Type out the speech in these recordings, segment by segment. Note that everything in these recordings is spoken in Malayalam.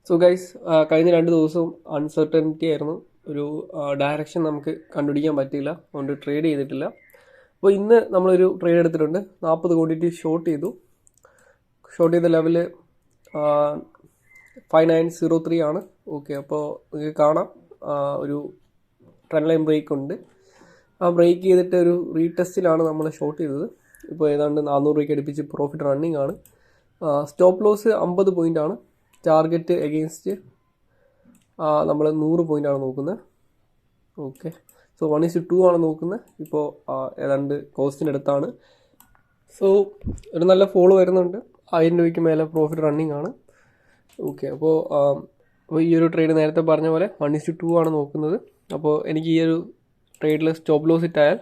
സോ ഗൈസ്, കഴിഞ്ഞ 2 ദിവസവും അൺസർട്ടനിറ്റി ആയിരുന്നു. ഒരു ഡയറക്ഷൻ നമുക്ക് കണ്ടുപിടിക്കാൻ പറ്റിയില്ല, അതുകൊണ്ട് ട്രേഡ് ചെയ്തിട്ടില്ല. അപ്പോൾ ഇന്ന് നമ്മളൊരു ട്രേഡ് എടുത്തിട്ടുണ്ട്. 40 ക്വാണ്ടിറ്റി ഷോർട്ട് ചെയ്ത ലെവല് 5903 ആണ്. ഓക്കെ, അപ്പോൾ നിങ്ങൾക്ക് കാണാം ഒരു ട്രെൻഡ് ലൈൻ ബ്രേക്ക് ഉണ്ട്. ആ ബ്രേക്ക് ചെയ്തിട്ട് ഒരു റീടെസ്റ്റിലാണ് നമ്മൾ ഷോർട്ട് ചെയ്തത്. ഇപ്പോൾ ഏതാണ്ട് 400 രൂപയ്ക്ക് അടുപ്പിച്ച് പ്രോഫിറ്റ് റണ്ണിങ് ആണ്. സ്റ്റോപ്പ് ലോസ് 50 പോയിൻ്റ് ആണ്. ടാർഗറ്റ് എഗെയിൻസ്റ്റ് നമ്മൾ 100 പോയിൻ്റാണ് നോക്കുന്നത്. ഓക്കെ, സോ 1:2 ആണ് നോക്കുന്നത്. ഇപ്പോൾ ഏതാണ്ട് കോസ്റ്റിൻ്റെ അടുത്താണ്. സോ ഒരു നല്ല ഫോളോ വരുന്നുണ്ട്. 1000 രൂപയ്ക്ക് മേലെ പ്രോഫിറ്റ് റണ്ണിങ് ആണ്. ഓക്കെ, അപ്പോൾ ഈ ഒരു ട്രേഡ് നേരത്തെ പറഞ്ഞ പോലെ 1:2 ആണ് നോക്കുന്നത്. അപ്പോൾ എനിക്ക് ഈ ഒരു ട്രേഡിൽ സ്റ്റോപ്പ് ലോസ് ഇട്ടായാൽ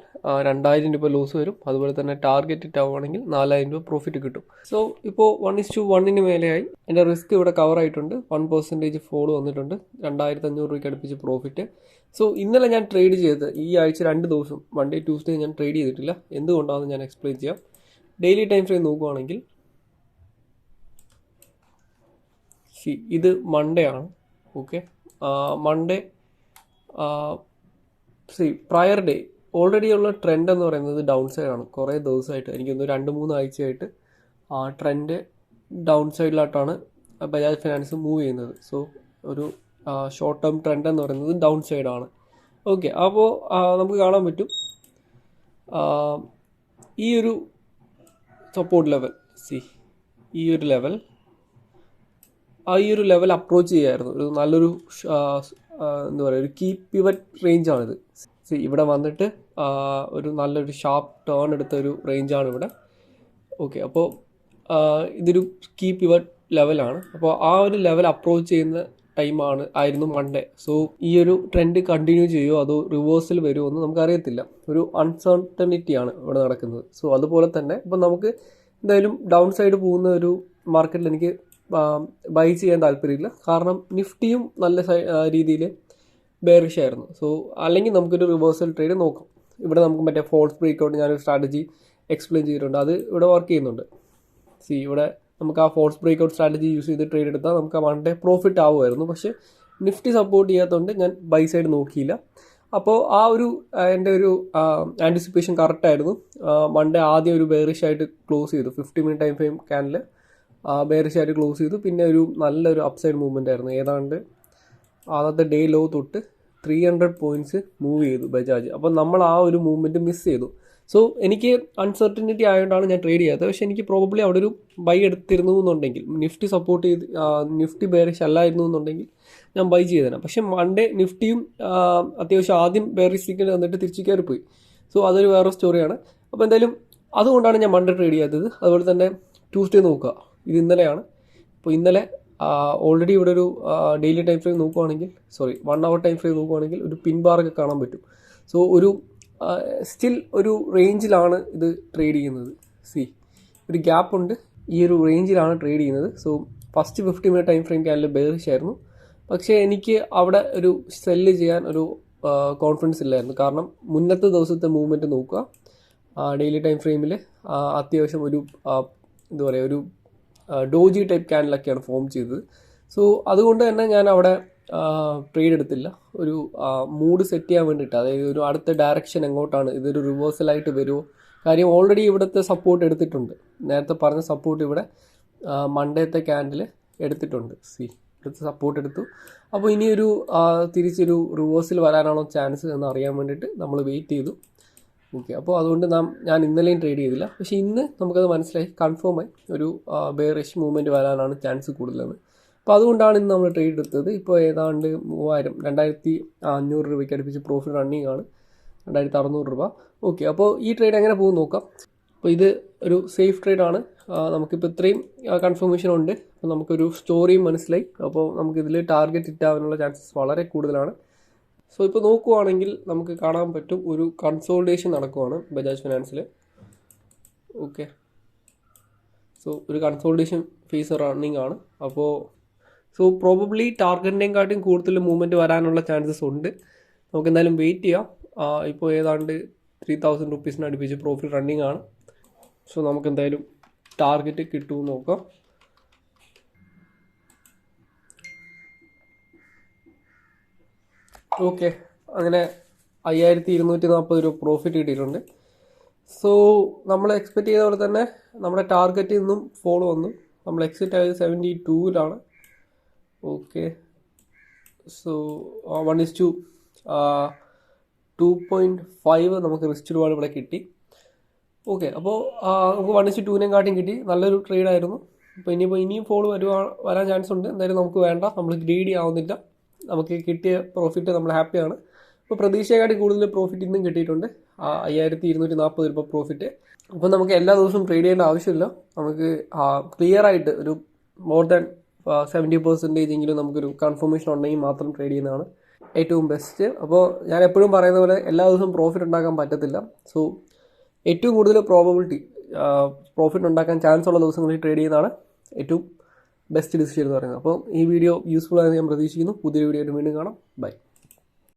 2000 രൂപ ലോസ് വരും. അതുപോലെ തന്നെ ടാർഗറ്റ് ഇട്ടാവുകയാണെങ്കിൽ 4000 രൂപ പ്രോഫിറ്റ് കിട്ടും. സോ ഇപ്പോൾ 1:1 മേലെയായി. എൻ്റെ റിസ്ക് ഇവിടെ കവർ ആയിട്ടുണ്ട്. 1% ഫോളോ വന്നിട്ടുണ്ട്. 2500 രൂപയ്ക്ക് അടുപ്പിച്ച് പ്രോഫിറ്റ്. സോ ഇന്നലെ ഞാൻ ട്രേഡ് ചെയ്തത്, ഈ ആഴ്ച 2 ദിവസം മൺഡേ ട്യൂസ്ഡേ ഞാൻ ട്രേഡ് ചെയ്തിട്ടില്ല. എന്തുകൊണ്ടാണെന്ന് ഞാൻ എക്സ്പ്ലെയിൻ ചെയ്യാം. ഡെയിലി ടൈം ഫ്രെയിം നോക്കുകയാണെങ്കിൽ ഇത് മൺഡേ ആണ്. Okay, Monday prayer day already ഉള്ള ട്രെൻഡ് എന്ന് പറയുന്നത് ഡൗൺ സൈഡാണ്. കുറേ ദിവസമായിട്ട്, എനിക്കൊന്ന് 2-3 ആഴ്ചയായിട്ട് ട്രെൻഡ് ഡൗൺ സൈഡിലോട്ടാണ് ബജാജ് ഫിനാൻസ് മൂവ് ചെയ്യുന്നത്. സോ ഒരു ഷോർട്ട് ടേം ട്രെൻഡ് എന്ന് പറയുന്നത് ഡൗൺ സൈഡാണ്. ഓക്കെ, അപ്പോൾ നമുക്ക് കാണാൻ പറ്റും ഈ ഒരു സപ്പോർട്ട് ലെവൽ, ഈ ഒരു ലെവൽ അപ്രോച്ച് ചെയ്യായിരുന്നു. ഒരു നല്ലൊരു എന്താ പറയുക, ഒരു കീ പിവറ്റ് റേഞ്ചാണിത്. ഇവിടെ വന്നിട്ട് ഒരു നല്ലൊരു ഷാർപ്പ് ടേൺ എടുത്ത ഒരു റേഞ്ചാണ് ഇവിടെ. ഓക്കെ, അപ്പോൾ ഇതൊരു കീ പിവറ്റ് ലെവലാണ്. അപ്പോൾ ആ ഒരു ലെവൽ അപ്രോച്ച് ചെയ്യുന്ന ആയിരുന്നു മൺഡേ. സോ ഈ ഒരു ട്രെൻഡ് കണ്ടിന്യൂ ചെയ്യുമോ അതോ റിവേഴ്സൽ വരുമോ എന്ന് നമുക്കറിയത്തില്ല. ഒരു അൺസർട്ടനിറ്റിയാണ് ഇവിടെ നടക്കുന്നത്. സോ അതുപോലെ തന്നെ ഇപ്പം നമുക്ക് എന്തായാലും ഡൗൺ സൈഡ് പോകുന്ന ഒരു മാർക്കറ്റിൽ എനിക്ക് ബൈ ചെയ്യാൻ താല്പര്യമില്ല. കാരണം നിഫ്റ്റിയും നല്ല രീതിയിൽ ബെയറിഷ് ആയിരുന്നു. സോ അല്ലെങ്കിൽ നമുക്കൊരു റിവേഴ്സൽ ട്രേഡ് നോക്കാം. ഇവിടെ നമുക്ക് മറ്റേ ഫോൾസ് ബ്രേക്ക്ഔട്ട് ഞാനൊരു സ്ട്രാറ്റജി എക്സ്പ്ലെയിൻ ചെയ്തിട്ടുണ്ട്. അത് ഇവിടെ വർക്ക് ചെയ്യുന്നുണ്ട്. ഇവിടെ നമുക്ക് ആ ഫോൾസ് ബ്രേക്ക്ഔട്ട് സ്ട്രാറ്റജി യൂസ് ചെയ്ത് ട്രേഡ് എടുത്താൽ നമുക്ക് ആ മൺഡേ പ്രോഫിറ്റ് ആവുമായിരുന്നു. പക്ഷേ നിഫ്റ്റി സപ്പോർട്ട് ചെയ്യാത്തതുകൊണ്ട് ഞാൻ ബൈ സൈഡ് നോക്കിയില്ല. അപ്പോൾ ആ ഒരു എൻ്റെ ഒരു ആൻറ്റിസിപ്പേഷൻ കറക്റ്റായിരുന്നു. മൺഡേ ആദ്യം ഒരു ബെയറിഷ് ആയിട്ട് ക്ലോസ് ചെയ്തു. 50 മിനിറ്റ് ടൈം ഫ്രെയിം ക്യാനിൽ ബെയറിഷ് ആയിട്ട് ക്ലോസ് ചെയ്തു. പിന്നെ ഒരു നല്ലൊരു അപ്സൈഡ് മൂവ്മെൻ്റ് ആയിരുന്നു. ഏതാണ്ട് ആദ്യത്തെ ഡേ ലോ തൊട്ട് 300 പോയിൻറ്റ്സ് മൂവ് ചെയ്തു ബജാജ്. അപ്പോൾ നമ്മൾ ആ ഒരു മൂവ്മെൻറ്റ് മിസ് ചെയ്തു. സോ എനിക്ക് അൺസർട്ടനിറ്റി ആയതുകൊണ്ടാണ് ഞാൻ ട്രേഡ് ചെയ്യാത്തത്. പക്ഷേ എനിക്ക് പ്രോബബ്ലി അവിടെ ഒരു ബൈ എടുത്തിരുന്നു എന്നുണ്ടെങ്കിൽ, നിഫ്റ്റി സപ്പോർട്ട് ചെയ്ത് നിഫ്റ്റി ബെയറിഷ് അല്ലായിരുന്നു എന്നുണ്ടെങ്കിൽ ഞാൻ ബൈ ചെയ്തേനെ. പക്ഷേ മൺഡേ നിഫ്റ്റിയും അത്യാവശ്യം ആദ്യം ബെയറിഷ് സിഗ്നൽ വന്നിട്ട് തിരിച്ചു കയറിപ്പോയി. സോ അതൊരു വേറെ സ്റ്റോറിയാണ്. അപ്പോൾ എന്തായാലും അതുകൊണ്ടാണ് ഞാൻ മൺഡേ ട്രേഡ് ചെയ്യാത്തത്. അതുപോലെ തന്നെ ട്യൂസ്ഡേ നോക്കുക, ഇത് ഇന്നലെയാണ്. അപ്പോൾ ഇന്നലെ ഓൾറെഡി ഇവിടെ ഒരു ഡെയിലി ടൈം ഫ്രെയിം നോക്കുവാണെങ്കിൽ 1 hour ടൈം ഫ്രെയിം നോക്കുവാണെങ്കിൽ ഒരു പിൻ ബാറൊക്കെ കാണാൻ പറ്റും. സോ ഒരു സ്റ്റിൽ ഒരു റേഞ്ചിലാണ് ഇത് ട്രേഡ് ചെയ്യുന്നത്. ഒരു ഗ്യാപ്പ് ഉണ്ട്, ഈ ഒരു റേഞ്ചിലാണ് ട്രേഡ് ചെയ്യുന്നത്. So first 50 minute time frame ക്യാനിൽ ബെയറിഷ് ആയിരുന്നു. പക്ഷേ എനിക്ക് അവിടെ ഒരു സെല്ല് ചെയ്യാൻ ഒരു കോൺഫിഡൻസ് ഇല്ലായിരുന്നു. കാരണം മുന്നത്തെ ദിവസത്തെ മൂവ്മെൻറ്റ് നോക്കുക, ഡെയിലി ടൈം ഫ്രെയിമിൽ അത്യാവശ്യം ഒരു എന്താ പറയുക, ഒരു ഡോജി ടൈപ്പ് ക്യാനിലൊക്കെയാണ് ഫോം ചെയ്തത്. സോ അതുകൊണ്ട് തന്നെ ഞാൻ അവിടെ ട്രേഡ് എടുത്തില്ല. ഒരു മൂഡ് സെറ്റ് ചെയ്യാൻ വേണ്ടിയിട്ട്, അതായത് ഒരു അടുത്ത ഡയറക്ഷൻ എങ്ങോട്ടാണ്, ഇതൊരു റിവേഴ്സലായിട്ട് വരുമോ. കാര്യം ഓൾറെഡി ഇവിടുത്തെ സപ്പോർട്ട് എടുത്തിട്ടുണ്ട്. നേരത്തെ പറഞ്ഞ സപ്പോർട്ട് ഇവിടെ മൺഡേത്തെ ക്യാൻഡിൽ എടുത്തിട്ടുണ്ട്. ഇവിടുത്തെ സപ്പോർട്ട് എടുത്തു. അപ്പോൾ ഇനിയൊരു തിരിച്ചൊരു റിവേഴ്സൽ വരാനാണോ ചാൻസ് എന്ന് അറിയാൻ വേണ്ടിയിട്ട് നമ്മൾ വെയിറ്റ് ചെയ്തു. ഓക്കെ, അപ്പോൾ അതുകൊണ്ട് ഞാൻ ഇന്നലെയും ട്രേഡ് ചെയ്തില്ല. പക്ഷേ ഇന്ന് നമുക്കത് മനസ്സിലായി, കൺഫേമായി ഒരു ബെയറിഷ് മൂവ്മെൻറ്റ് വരാനാണ് ചാൻസ് കൂടുതലെന്ന്. അപ്പോൾ അതുകൊണ്ടാണ് ഇന്ന് നമ്മൾ ട്രേഡ് എടുത്തത്. ഇപ്പോൾ ഏതാണ്ട് 2500 രൂപയ്ക്ക് അടുപ്പിച്ച് പ്രോഫിറ്റ് റണ്ണിങ് ആണ്, 2600 രൂപ. ഓക്കെ, അപ്പോൾ ഈ ട്രേഡ് എങ്ങനെ പോകും നോക്കാം. അപ്പോൾ ഇത് ഒരു സേഫ് ട്രേഡാണ്. നമുക്കിപ്പോൾ ഇത്രയും കൺഫർമേഷൻ ഉണ്ട്. അപ്പോൾ നമുക്കൊരു സ്റ്റോറിയും മനസ്സിലായി. അപ്പോൾ നമുക്കിതിൽ ടാർഗറ്റ് ഇട്ടാവാനുള്ള ചാൻസസ് വളരെ കൂടുതലാണ്. സോ ഇപ്പോൾ നോക്കുവാണെങ്കിൽ നമുക്ക് കാണാൻ പറ്റും ഒരു കൺസോൾട്ടേഷൻ നടക്കുവാണ് ബജാജ് ഫിനാൻസിൽ. ഓക്കെ, സോ ഒരു കൺസോൾട്ടേഷൻ ഫേസ് റണ്ണിങ് ആണ്. അപ്പോൾ പ്രോബബ്ലി ടാർഗറ്റിനെയും കാട്ടിയും കൂടുതൽ മൂവ്മെൻറ്റ് വരാനുള്ള ചാൻസസ് ഉണ്ട്. നമുക്ക് എന്തായാലും വെയിറ്റ് ചെയ്യാം. ഇപ്പോൾ ഏതാണ്ട് 3000 റുപ്പീസിന് അടുപ്പിച്ച് പ്രോഫിറ്റ് റണ്ണിങ് ആണ്. സോ നമുക്ക് എന്തായാലും ടാർഗറ്റ് കിട്ടുമെന്ന് നോക്കാം. ഓക്കെ, അങ്ങനെ 5240 രൂപ പ്രോഫിറ്റ് കിട്ടിയിട്ടുണ്ട്. സോ നമ്മൾ എക്സ്പെക്റ്റ് ചെയ്ത പോലെ തന്നെ നമ്മുടെ ടാർഗറ്റിൽ നിന്നും ഫോളോ വന്നു. നമ്മൾ എക്സിറ്റ് ആയത് 72-ലാണ്. ഓക്കെ, സോ 1:2.5 നമുക്ക് റിസ്ക് റിവാർഡ് ഇവിടെ കിട്ടി. ഓക്കെ, അപ്പോൾ നമുക്ക് 1:2 കാട്ടിയും കിട്ടി. നല്ലൊരു ട്രേഡായിരുന്നു. അപ്പോൾ ഇനിയും ഫോളോ വരാൻ ചാൻസ് ഉണ്ട്. എന്തായാലും നമുക്ക് വേണ്ട, നമ്മൾ ഗ്രീഡി ആവുന്നില്ല. നമുക്ക് കിട്ടിയ പ്രോഫിറ്റ് നമ്മൾ ഹാപ്പിയാണ്. ഇപ്പോൾ പ്രതീക്ഷയെക്കാട്ടി കൂടുതൽ പ്രോഫിറ്റ് ഇന്നും കിട്ടിയിട്ടുണ്ട്. 5240 രൂപ പ്രോഫിറ്റ്. അപ്പോൾ നമുക്ക് എല്ലാ ദിവസവും ട്രേഡ് ചെയ്യേണ്ട ആവശ്യമില്ല. നമുക്ക് ക്ലിയർ ആയിട്ട് ഒരു മോർ ദാൻ 70% എങ്കിലും നമുക്കൊരു കൺഫർമേഷൻ ഉണ്ടെങ്കിൽ മാത്രം ട്രേഡ് ചെയ്യുന്നതാണ് ഏറ്റവും ബെസ്റ്റ്. അപ്പോൾ ഞാൻ എപ്പോഴും പറയുന്ന പോലെ എല്ലാ ദിവസവും പ്രോഫിറ്റ് ഉണ്ടാക്കാൻ പറ്റത്തില്ല. സോ ഏറ്റവും കൂടുതൽ പ്രോഫിറ്റ് ഉണ്ടാക്കാൻ ചാൻസ് ഉള്ള ദിവസങ്ങളിൽ ട്രേഡ് ചെയ്യുന്നതാണ് ഏറ്റവും ബെസ്റ്റ് ഡിസിഷൻ എന്ന് പറയുന്നത്. അപ്പോൾ ഈ വീഡിയോ യൂസ്ഫുൾ ആയെന്ന് ഞാൻ പ്രതീക്ഷിക്കുന്നു. പുതിയ വീഡിയോ ആയിട്ട് വീണ്ടും കാണാം. ബൈ.